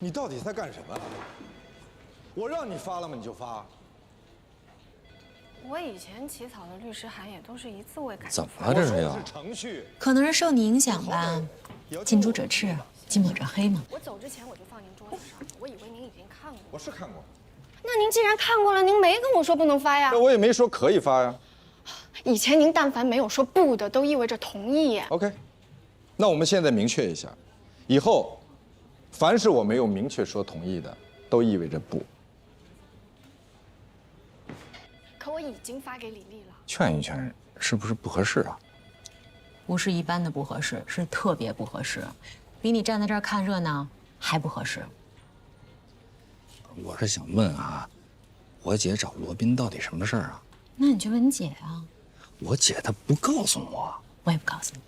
你到底在干什么？我让你发了吗？你就发。我以前起草的律师函也都是一字未改。怎么了这是又？程序。可能是受你影响吧。近朱者赤，近墨者黑嘛。我走之前我就放您桌子上了，我以为您已经看过。我是看过。那您既然看过了，您没跟我说不能发呀？那我也没说可以发呀。以前您但凡没有说不的，都意味着同意耶。OK， 那我们现在明确一下，以后，凡是我没有明确说同意的，都意味着不。可我已经发给李丽了。劝一劝，是不是不合适啊？不是一般的不合适，是特别不合适，比你站在这儿看热闹还不合适。我是想问啊，我姐找罗宾到底什么事儿啊？那你就问你姐啊。我姐她不告诉我，我也不告诉你。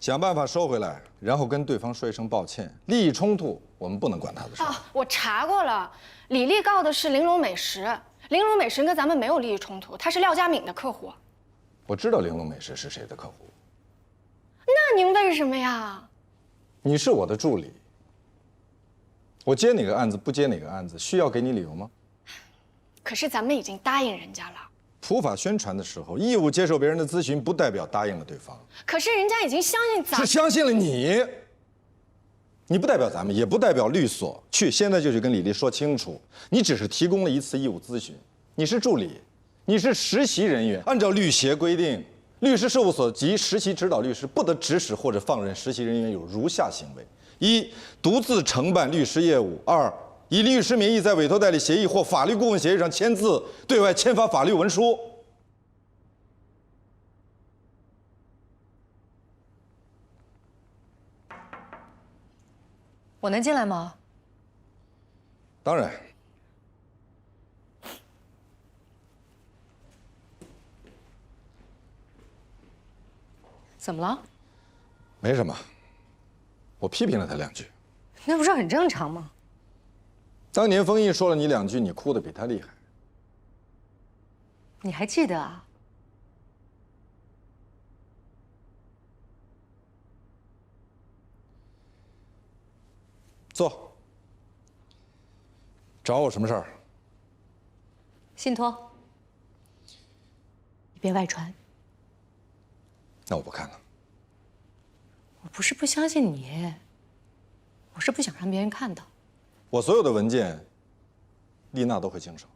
想办法收回来，然后跟对方说一声抱歉。利益冲突，我们不能管他的事。我查过了，李丽告的是玲珑美食，玲珑美食跟咱们没有利益冲突，他是廖家敏的客户。我知道玲珑美食是谁的客户。那您为什么呀？你是我的助理，我接哪个案子不接哪个案子，需要给你理由吗？可是咱们已经答应人家了。普法宣传的时候，义务接受别人的咨询，不代表答应了对方。可是人家已经相信咱，是相信了你。你不代表咱们，也不代表律所。现在就去跟李丽说清楚，你只是提供了一次义务咨询，你是助理，你是实习人员。按照律协规定，律师事务所及实习指导律师不得指使或者放任实习人员有如下行为：一、独自承办律师业务；二、以律师名义在委托代理协议或法律顾问协议上签字，对外签发法律文书。我能进来吗？当然。怎么了？没什么，我批评了他2句。那不是很正常吗？当年丰毅说了你2句，你哭得比他厉害。你还记得啊？坐。找我什么事儿？信托，你别外传。那我不看了。我不是不相信你，我是不想让别人看到。我所有的文件，丽娜都会经手。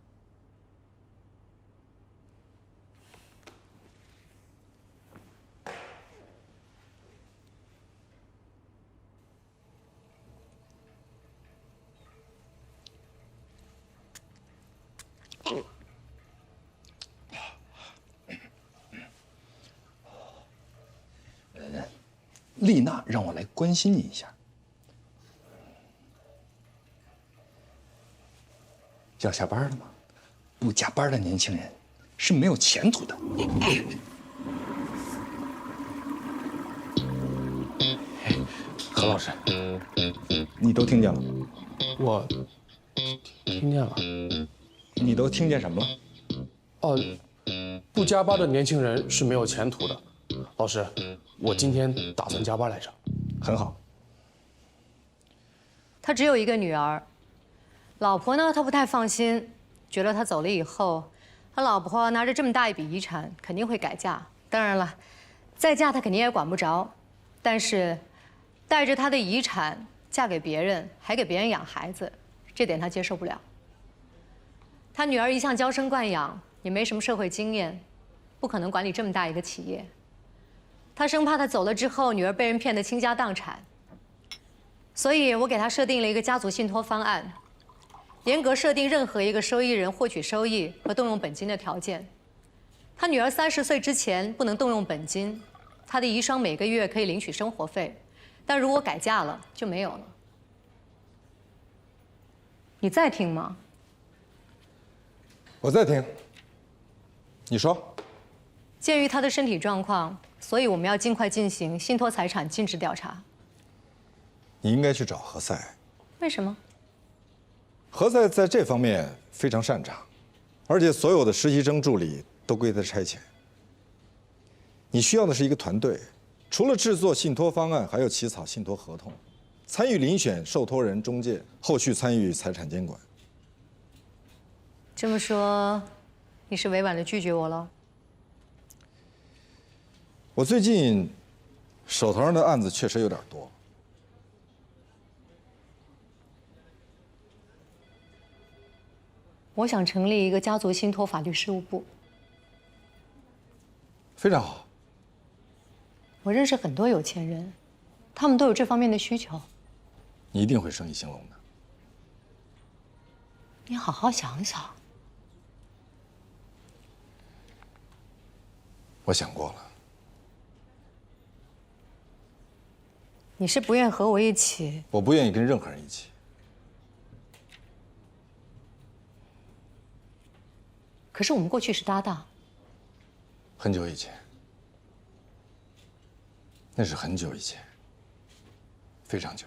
丽娜让我来关心你一下。要下班了吗？不加班的年轻人是没有前途的。何老师，你都听见了吗？我听见了。你都听见什么了？哦，不加班的年轻人是没有前途的。老师，我今天打算加班来着。很好。他只有一个女儿，老婆呢，他不太放心，觉得他走了以后，他老婆拿着这么大一笔遗产，肯定会改嫁。当然了，再嫁他肯定也管不着，但是带着他的遗产嫁给别人，还给别人养孩子，这点他接受不了。他女儿一向娇生惯养，也没什么社会经验，不可能管理这么大一个企业。他生怕他走了之后，女儿被人骗得倾家荡产，所以我给他设定了一个家族信托方案，严格设定任何一个受益人获取收益和动用本金的条件。他女儿30岁之前不能动用本金，他的遗孀每个月可以领取生活费，但如果改嫁了就没有了。你在听吗？我在听。你说。鉴于他的身体状况，所以我们要尽快进行信托财产尽职调查。你应该去找何塞。为什么？何塞在这方面非常擅长，而且所有的实习生助理都归他差遣。你需要的是一个团队，除了制作信托方案，还有起草信托合同，参与遴选受托人中介，后续参与财产监管。这么说，你是委婉的拒绝我了？我最近手头上的案子确实有点多。我想成立一个家族信托法律事务部。非常好。我认识很多有钱人，他们都有这方面的需求。你一定会生意兴隆的。你好好想想。我想过了。你是不愿和我一起？我不愿意跟任何人一起。可是我们过去是搭档。很久以前。那是很久以前。非常久。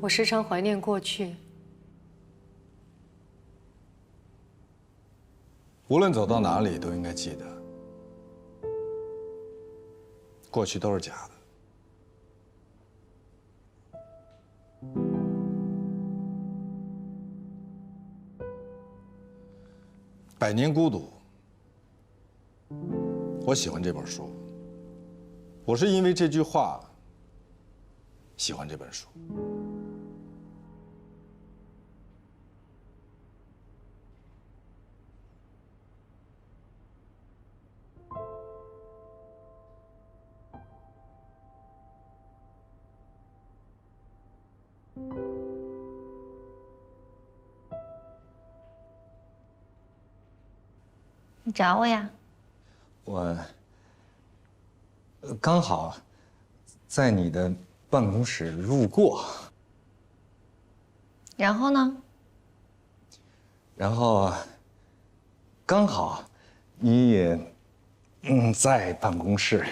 我时常怀念过去。无论走到哪里，都应该记得，过去都是假的。百年孤独，我喜欢这本书。我是因为这句话喜欢这本书。你找我呀？我刚好在你的办公室路过，然后呢？然后刚好你也在办公室，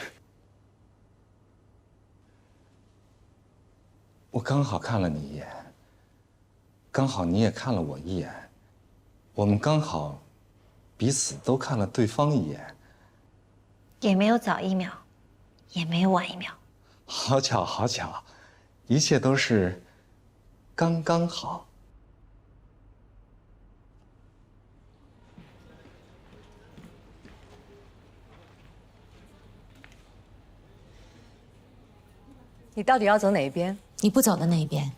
我刚好看了你一眼，刚好你也看了我一眼，我们刚好彼此都看了对方一眼，也没有早一秒，也没有晚一秒，好巧好巧，一切都是刚刚好。你到底要走哪一边？你不走的那一边。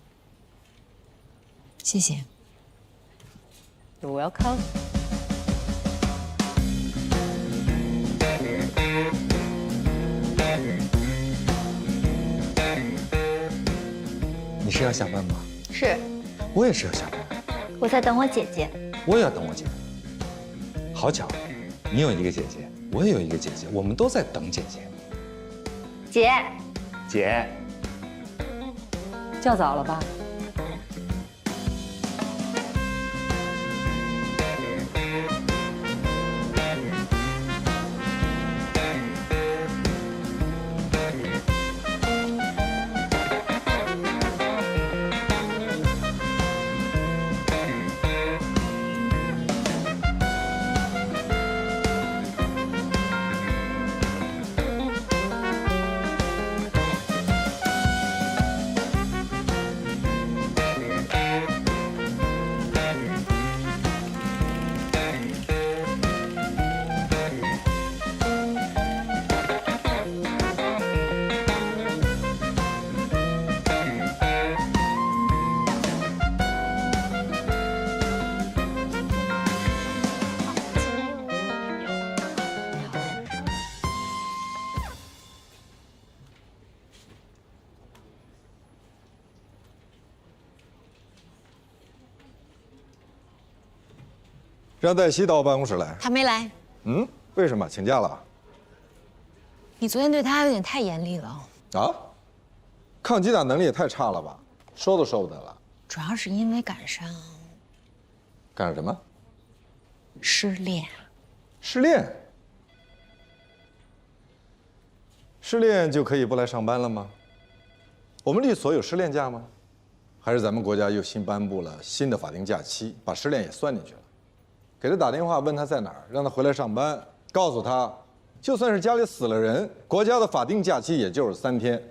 谢谢。You're welcome。你是要下班吗？是我也是要下班，我在等我姐姐。我也要等我姐。好巧，你有一个姐姐，我也有一个姐姐，我们都在等姐姐。姐，姐，叫早了吧？让黛西到我办公室来。他没来。嗯，为什么请假了？你昨天对他有点太严厉了。啊？抗击打能力也太差了吧？说都说不得了。主要是因为赶上干什么？失恋。失恋？失恋就可以不来上班了吗？我们律所有失恋假吗？还是咱们国家又新颁布了新的法定假期，把失恋也算进去了？给他打电话问他在哪儿，让他回来上班，告诉他，就算是家里死了人，国家的法定假期也就是3天。